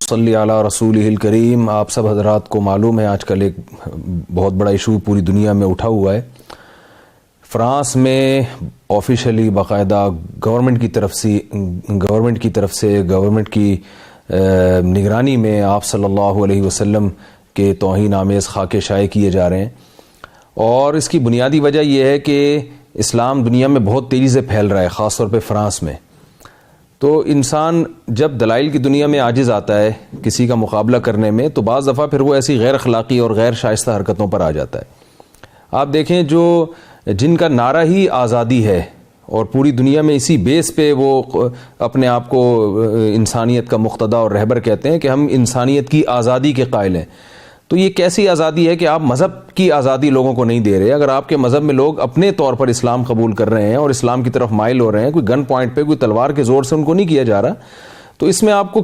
صلی علی رسولہ الکریم. آپ سب حضرات کو معلوم ہے آج کل ایک بہت بڑا ایشو پوری دنیا میں اٹھا ہوا ہے. فرانس میں آفیشلی باقاعدہ گورنمنٹ کی طرف کی نگرانی میں آپ صلی اللہ علیہ وسلم کے توہین آمیز خاکے شائع کیے جا رہے ہیں، اور اس کی بنیادی وجہ یہ ہے کہ اسلام دنیا میں بہت تیزی سے پھیل رہا ہے، خاص طور پہ فرانس میں. تو انسان جب دلائل کی دنیا میں عاجز آتا ہے کسی کا مقابلہ کرنے میں، تو بعض دفعہ پھر وہ ایسی غیر اخلاقی اور غیر شائستہ حرکتوں پر آ جاتا ہے. آپ دیکھیں جن کا نعرہ ہی آزادی ہے اور پوری دنیا میں اسی بیس پہ وہ اپنے آپ کو انسانیت کا مقتدی اور رہبر کہتے ہیں کہ ہم انسانیت کی آزادی کے قائل ہیں، تو یہ کیسی آزادی ہے کہ آپ مذہب کی آزادی لوگوں کو نہیں دے رہے؟ اگر آپ کے مذہب میں لوگ اپنے طور پر اسلام قبول کر رہے ہیں اور اسلام کی طرف مائل ہو رہے ہیں، کوئی گن پوائنٹ پہ کوئی تلوار کے زور سے ان کو نہیں کیا جا رہا، تو اس میں آپ کو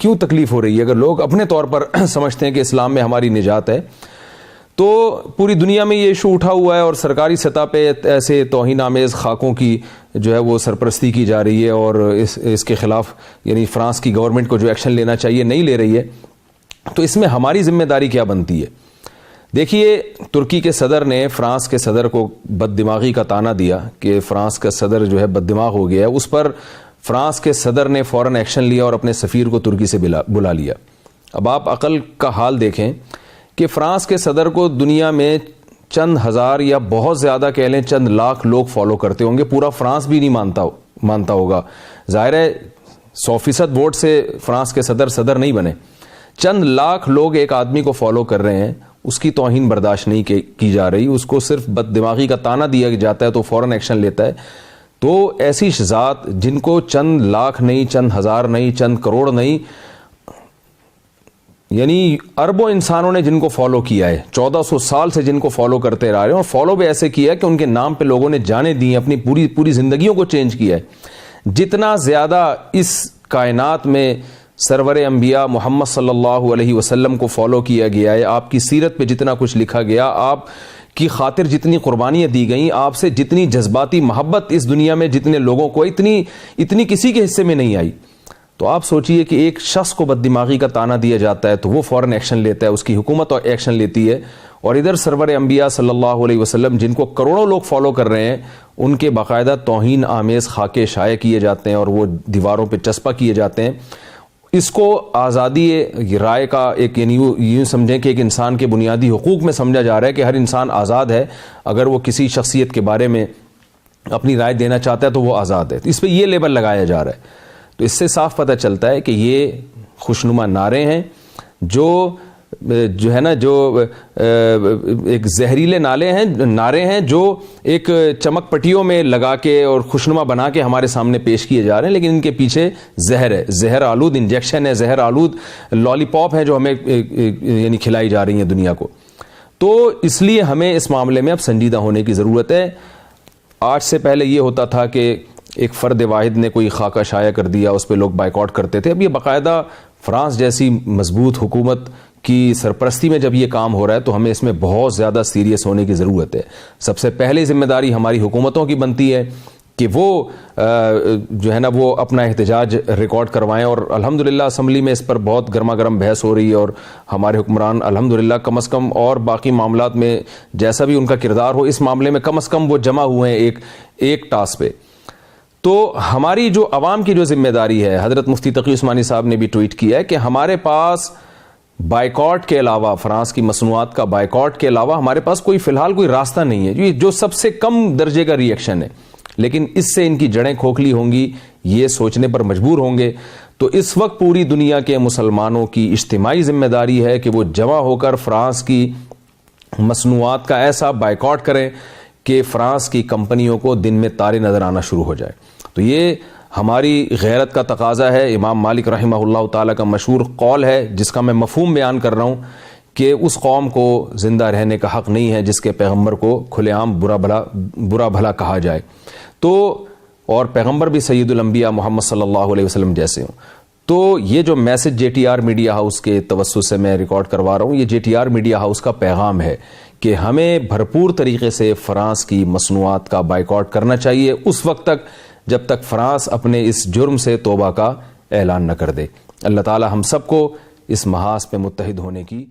کیوں تکلیف ہو رہی ہے؟ اگر لوگ اپنے طور پر سمجھتے ہیں کہ اسلام میں ہماری نجات ہے. تو پوری دنیا میں یہ ایشو اٹھا ہوا ہے اور سرکاری سطح پہ ایسے توہین آمیز خاکوں کی جو ہے وہ سرپرستی کی جا رہی ہے، اور اس کے خلاف یعنی فرانس کی گورنمنٹ کو جو ایکشن لینا چاہیے نہیں لے رہی ہے. تو اس میں ہماری ذمہ داری کیا بنتی ہے؟ دیکھیے، ترکی کے صدر نے فرانس کے صدر کو بد دماغی کا طعنہ دیا کہ فرانس کا صدر جو ہے بد دماغ ہو گیا ہے. اس پر فرانس کے صدر نے فوراً ایکشن لیا اور اپنے سفیر کو ترکی سے بلا لیا. اب آپ عقل کا حال دیکھیں کہ فرانس کے صدر کو دنیا میں چند ہزار یا بہت زیادہ کہہ لیں چند لاکھ لوگ فالو کرتے ہوں گے، پورا فرانس بھی نہیں مانتا ہوگا. ظاہر ہے 100% ووٹ سے فرانس کے صدر نہیں بنے. چند لاکھ لوگ ایک آدمی کو فالو کر رہے ہیں، اس کی توہین برداشت نہیں کی جا رہی، اس کو صرف بد دماغی کا طعنہ دیا جاتا ہے تو فوراً ایکشن لیتا ہے. تو ایسی ذات جن کو چند لاکھ نہیں، چند ہزار نہیں، چند کروڑ نہیں، یعنی اربوں انسانوں نے جن کو فالو کیا ہے، 1400 سال سے جن کو فالو کرتے رہ رہے ہیں، اور فالو بھی ایسے کیا ہے کہ ان کے نام پہ لوگوں نے جانیں دی ہیں، اپنی پوری زندگیوں کو چینج کیا ہے. جتنا زیادہ اس کائنات میں سرور انبیاء محمد صلی اللہ علیہ وسلم کو فالو کیا گیا ہے، آپ کی سیرت پہ جتنا کچھ لکھا گیا، آپ کی خاطر جتنی قربانیاں دی گئیں، آپ سے جتنی جذباتی محبت اس دنیا میں جتنے لوگوں کو اتنی کسی کے حصے میں نہیں آئی. تو آپ سوچئے کہ ایک شخص کو بد دماغی کا طعنہ دیا جاتا ہے تو وہ فوراً ایکشن لیتا ہے، اس کی حکومت ایکشن لیتی ہے، اور ادھر سرور انبیاء صلی اللہ علیہ وسلم جن کو کروڑوں لوگ فالو کر رہے ہیں، ان کے باقاعدہ توہین آمیز خاکے شائع کیے جاتے ہیں اور وہ دیواروں پہ چسپاں کیے جاتے ہیں. اس کو آزادی رائے کا ایک یعنی یوں سمجھیں کہ ایک انسان کے بنیادی حقوق میں سمجھا جا رہا ہے کہ ہر انسان آزاد ہے، اگر وہ کسی شخصیت کے بارے میں اپنی رائے دینا چاہتا ہے تو وہ آزاد ہے. اس پہ یہ لیبل لگایا جا رہا ہے. تو اس سے صاف پتہ چلتا ہے کہ یہ خوشنما نعرے ہیں جو ہے نا جو ایک زہریلے نعرے ہیں جو ایک چمک پٹیوں میں لگا کے اور خوشنما بنا کے ہمارے سامنے پیش کیے جا رہے ہیں، لیکن ان کے پیچھے زہر ہے، زہر آلود انجیکشن ہے، زہر آلود لالی پاپ ہے جو ہمیں یعنی کھلائی جا رہی ہیں دنیا کو. تو اس لیے ہمیں اس معاملے میں اب سنجیدہ ہونے کی ضرورت ہے. آج سے پہلے یہ ہوتا تھا کہ ایک فرد واحد نے کوئی خاکہ شائع کر دیا، اس پہ لوگ بائیکاٹ کرتے تھے. اب یہ باقاعدہ فرانس جیسی مضبوط حکومت کی سرپرستی میں جب یہ کام ہو رہا ہے تو ہمیں اس میں بہت زیادہ سیریس ہونے کی ضرورت ہے. سب سے پہلے ذمہ داری ہماری حکومتوں کی بنتی ہے کہ وہ جو ہے نا وہ اپنا احتجاج ریکارڈ کروائیں، اور الحمدللہ اسمبلی میں اس پر بہت گرما گرم بحث ہو رہی ہے، اور ہمارے حکمران الحمدللہ کم از کم اور باقی معاملات میں جیسا بھی ان کا کردار ہو، اس معاملے میں کم از کم وہ جمع ہوئے ہیں ایک ٹاس پہ. تو ہماری جو عوام کی جو ذمہ داری ہے، حضرت مفتی تقی عثمانی صاحب نے بھی ٹویٹ کیا ہے کہ ہمارے پاس بائیکاٹ کے علاوہ، فرانس کی مصنوعات کا بائیکاٹ کے علاوہ ہمارے پاس فی الحال کوئی راستہ نہیں ہے، جو سب سے کم درجے کا ری ایکشن ہے، لیکن اس سے ان کی جڑیں کھوکھلی ہوں گی، یہ سوچنے پر مجبور ہوں گے. تو اس وقت پوری دنیا کے مسلمانوں کی اجتماعی ذمہ داری ہے کہ وہ جمع ہو کر فرانس کی مصنوعات کا ایسا بائیکاٹ کریں کہ فرانس کی کمپنیوں کو دن میں تارے نظر آنا شروع ہو جائے. تو یہ ہماری غیرت کا تقاضا ہے. امام مالک رحمہ اللہ تعالیٰ کا مشہور قول ہے جس کا میں مفہوم بیان کر رہا ہوں کہ اس قوم کو زندہ رہنے کا حق نہیں ہے جس کے پیغمبر کو کھلے عام برا بھلا کہا جائے. تو اور پیغمبر بھی سید الانبیاء محمد صلی اللہ علیہ وسلم جیسے ہوں. تو یہ جو message J T R media house کے توسط سے میں ریکارڈ کروا رہا ہوں، یہ J T R media house کا پیغام ہے کہ ہمیں بھرپور طریقے سے فرانس کی مصنوعات کا بائیکاٹ کرنا چاہیے اس وقت تک جب تک فرانس اپنے اس جرم سے توبہ کا اعلان نہ کر دے. اللہ تعالی ہم سب کو اس محاذ پہ متحد ہونے کی